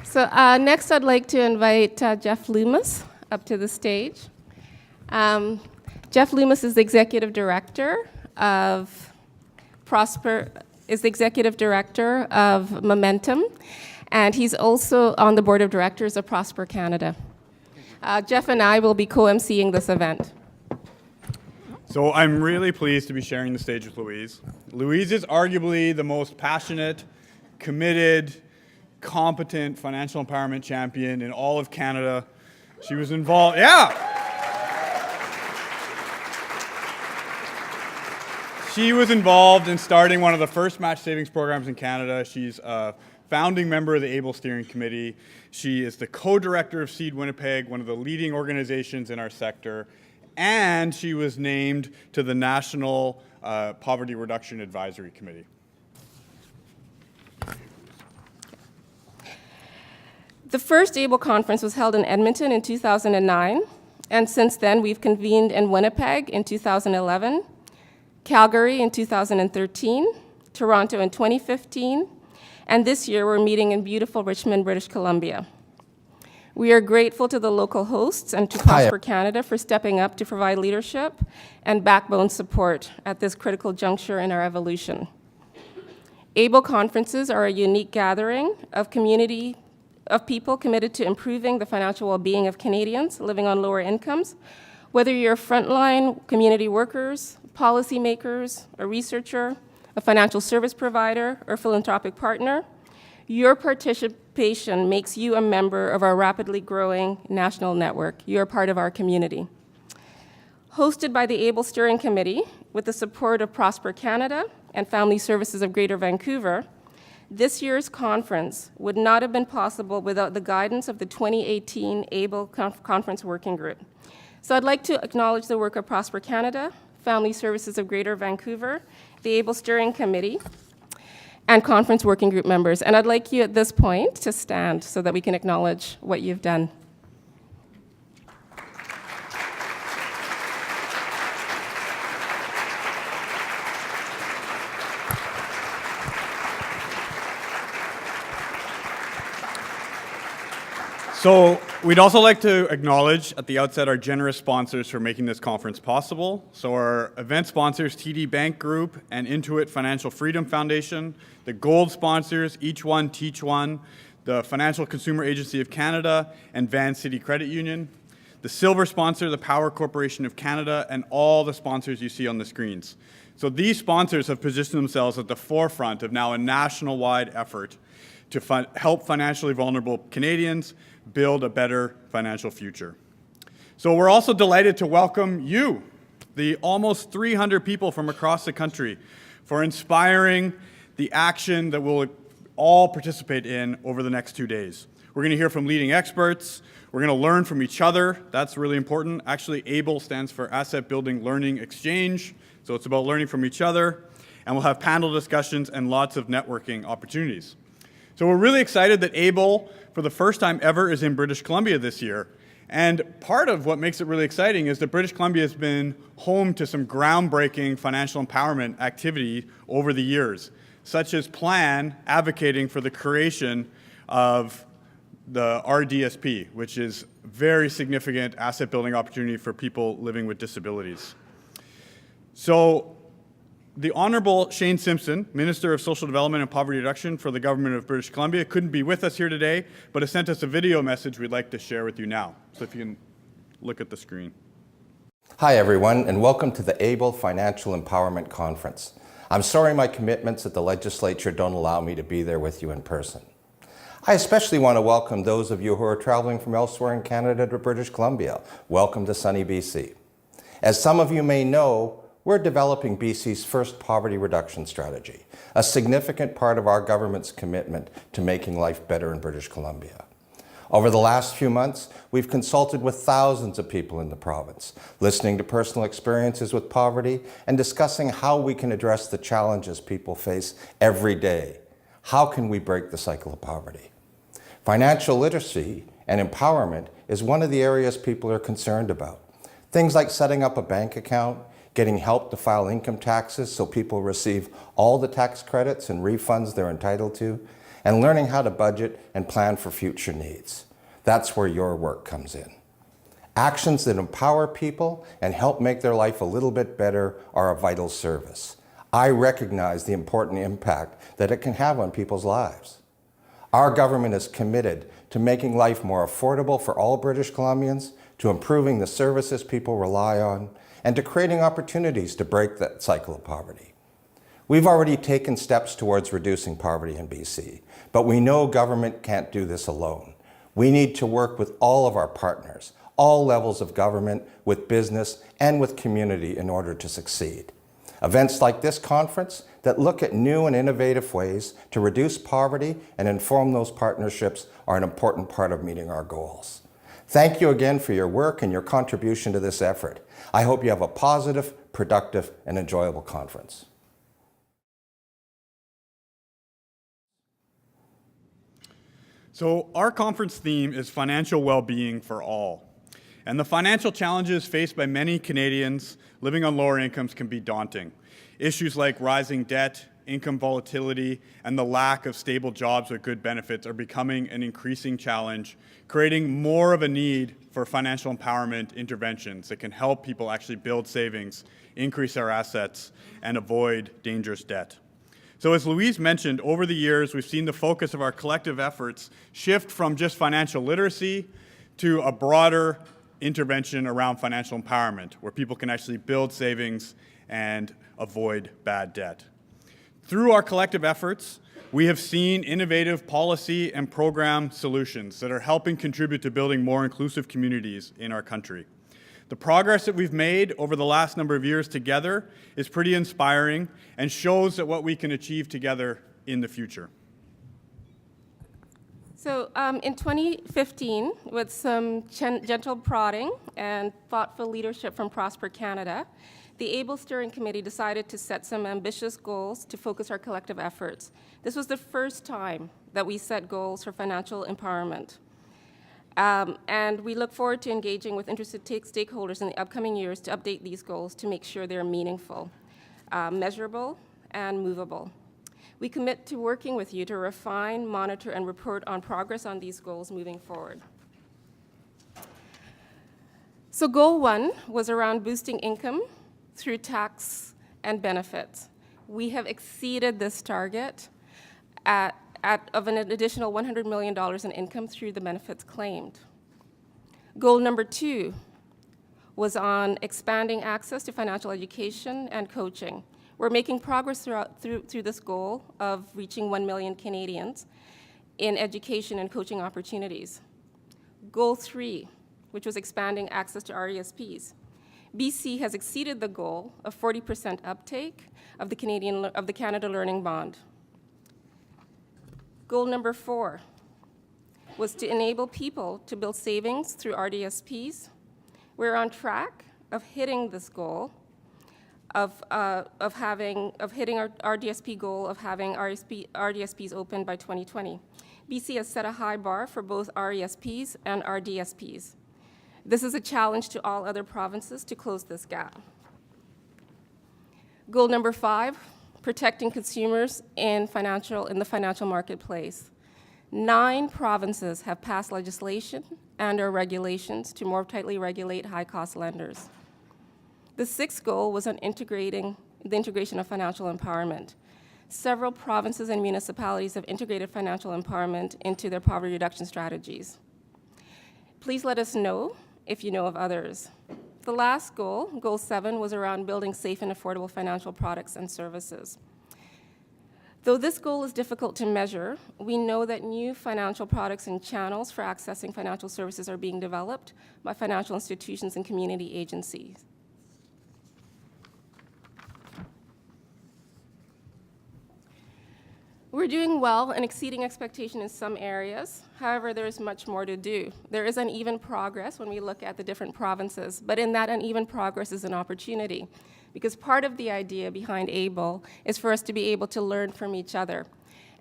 So next I'd like to invite Jeff Loomis up to the stage. Jeff Loomis is the Executive Director of Momentum, and he's also on the Board of Directors of Prosper Canada. Jeff and I will be co-emceeing this event. So I'm really pleased to be sharing the stage with Louise. Louise is arguably the most passionate, committed, competent financial empowerment champion in all of Canada. She was involved, She was involved in starting one of the first match savings programs in Canada. She's a founding member of the ABLE Steering Committee. She is the co-director of Seed Winnipeg, one of the leading organizations in our sector. And she was named to the National Poverty Reduction Advisory Committee. The first ABLE conference was held in Edmonton in 2009, and since then we've convened in Winnipeg in 2011, Calgary in 2013, Toronto in 2015, and this year we're meeting in beautiful Richmond, British Columbia. We are grateful to the local hosts and to Prosper Canada for stepping up to provide leadership and backbone support at this critical juncture in our evolution. ABLE conferences are a unique gathering of people committed to improving the financial well-being of Canadians living on lower incomes. Whether you're frontline community workers, policymakers, a researcher, a financial service provider, or philanthropic partner, your participation makes you a member of our rapidly growing national network. You're part of our community. Hosted by the ABLE Steering Committee, with the support of Prosper Canada and Family Services of Greater Vancouver, this year's conference would not have been possible without the guidance of the 2018 ABLE Conference Working Group. So I'd like to acknowledge the work of Prosper Canada, Family Services of Greater Vancouver, the ABLE Steering Committee, and Conference Working Group members. And I'd like you at this point to stand so that we can acknowledge what you've done. So we'd also like to acknowledge at the outset our generous sponsors for making this conference possible. So our event sponsors, TD Bank Group and Intuit Financial Freedom Foundation, the gold sponsors, Each One, Teach One, the Financial Consumer Agency of Canada, and Van City Credit Union, the silver sponsor, the Power Corporation of Canada, and all the sponsors you see on the screens. So these sponsors have positioned themselves at the forefront of now a national-wide effort to help financially vulnerable Canadians build a better financial future. So we're also delighted to welcome you, the almost 300 people from across the country, for inspiring the action that we'll all participate in over the next 2 days. We're going to hear from leading experts. We're going to learn from each other. That's really important. Actually, ABLE stands for Asset Building Learning Exchange, so it's about learning from each other. And we'll have panel discussions and lots of networking opportunities. So we're really excited that ABLE, for the first time ever, is in British Columbia this year. And part of what makes it really exciting is that British Columbia has been home to some groundbreaking financial empowerment activity over the years, such as Plan advocating for the creation of the RDSP, which is a very significant asset building opportunity for people living with disabilities. So the Honourable Shane Simpson, Minister of Social Development and Poverty Reduction for the Government of British Columbia, couldn't be with us here today, but has sent us a video message we'd like to share with you now. So if you can look at the screen. Hi everyone, and welcome to the ABLE Financial Empowerment Conference. I'm sorry my commitments at the legislature don't allow me to be there with you in person. I especially want to welcome those of you who are traveling from elsewhere in Canada to British Columbia. Welcome to sunny BC. As some of you may know, we're developing BC's first poverty reduction strategy, a significant part of our government's commitment to making life better in British Columbia. Over the last few months, we've consulted with thousands of people in the province, listening to personal experiences with poverty and discussing how we can address the challenges people face every day. How can we break the cycle of poverty? Financial literacy and empowerment is one of the areas people are concerned about. Things like setting up a bank account, getting help to file income taxes so people receive all the tax credits and refunds they're entitled to, and learning how to budget and plan for future needs. That's where your work comes in. Actions that empower people and help make their life a little bit better are a vital service. I recognize the important impact that it can have on people's lives. Our government is committed to making life more affordable for all British Columbians, to improving the services people rely on, and to creating opportunities to break that cycle of poverty. We've already taken steps towards reducing poverty in BC, but we know government can't do this alone. We need to work with all of our partners, all levels of government, with business, and with community in order to succeed. Events like this conference that look at new and innovative ways to reduce poverty and inform those partnerships are an important part of meeting our goals. Thank you again for your work and your contribution to this effort. I hope you have a positive, productive, and enjoyable conference. So our conference theme is financial well-being for all. And the financial challenges faced by many Canadians living on lower incomes can be daunting. Issues like rising debt, income volatility, and the lack of stable jobs with good benefits are becoming an increasing challenge, creating more of a need for financial empowerment interventions that can help people actually build savings, increase our assets, and avoid dangerous debt. So as Louise mentioned, over the years, we've seen the focus of our collective efforts shift from just financial literacy to a broader intervention around financial empowerment, where people can actually build savings and avoid bad debt. Through our collective efforts, we have seen innovative policy and program solutions that are helping contribute to building more inclusive communities in our country. The progress that we've made over the last number of years together is pretty inspiring and shows that what we can achieve together in the future. So in 2015, with some gentle prodding and thoughtful leadership from Prosper Canada, the ABLE Steering Committee decided to set some ambitious goals to focus our collective efforts. This was the first time that we set goals for financial empowerment. And we look forward to engaging with interested stakeholders in the upcoming years to update these goals to make sure they're meaningful, measurable, and movable. We commit to working with you to refine, monitor, and report on progress on these goals moving forward. So goal 1 was around boosting income through tax and benefits. We have exceeded this target of an additional $100 million in income through the benefits claimed. Goal number 2 was on expanding access to financial education and coaching. We're making progress through this goal of reaching 1 million Canadians in education and coaching opportunities. Goal 3, which was expanding access to RESPs. BC has exceeded the goal of 40% uptake of the Canada Learning Bond. Goal number 4 was to enable people to build savings through RDSPs. We're on track of hitting this goal of hitting our RDSP goal of having RDSPs open by 2020. BC has set a high bar for both RESPs and RDSPs. This is a challenge to all other provinces to close this gap. Goal number 5, protecting consumers in the financial marketplace. 9 provinces have passed legislation and/or regulations to more tightly regulate high-cost lenders. The 6th goal was on the integration of financial empowerment. Several provinces and municipalities have integrated financial empowerment into their poverty reduction strategies. Please let us know if you know of others. The last goal, goal 7, was around building safe and affordable financial products and services. Though this goal is difficult to measure, we know that new financial products and channels for accessing financial services are being developed by financial institutions and community agencies. We're doing well and exceeding expectation in some areas. However, there is much more to do. There is uneven progress when we look at the different provinces, but in that uneven progress is an opportunity, because part of the idea behind ABLE is for us to be able to learn from each other.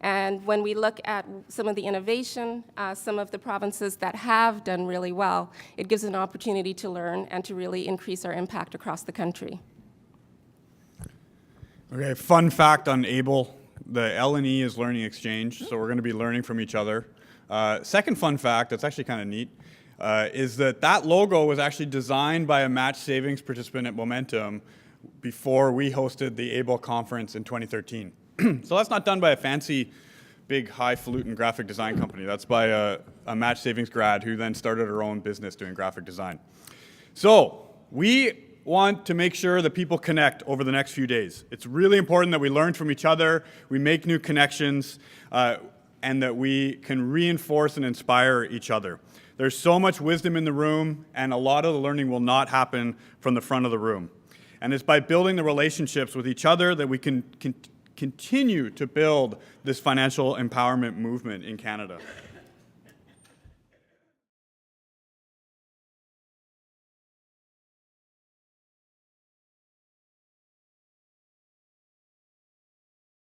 And when we look at some of the innovation, some of the provinces that have done really well, it gives an opportunity to learn and to really increase our impact across the country. Okay, fun fact on ABLE. The L&E is Learning Exchange, so we're going to be learning from each other. Second fun fact, that's actually kind of neat, is that logo was actually designed by a match savings participant at Momentum before we hosted the ABLE conference in 2013. So that's not done by a fancy, big, highfalutin graphic design company. That's by a match savings grad who then started her own business doing graphic design. So we want to make sure that people connect over the next few days. It's really important that we learn from each other, we make new connections, and that we can reinforce and inspire each other. There's so much wisdom in the room, and a lot of the learning will not happen from the front of the room. And it's by building the relationships with each other that we can continue to build this financial empowerment movement in Canada.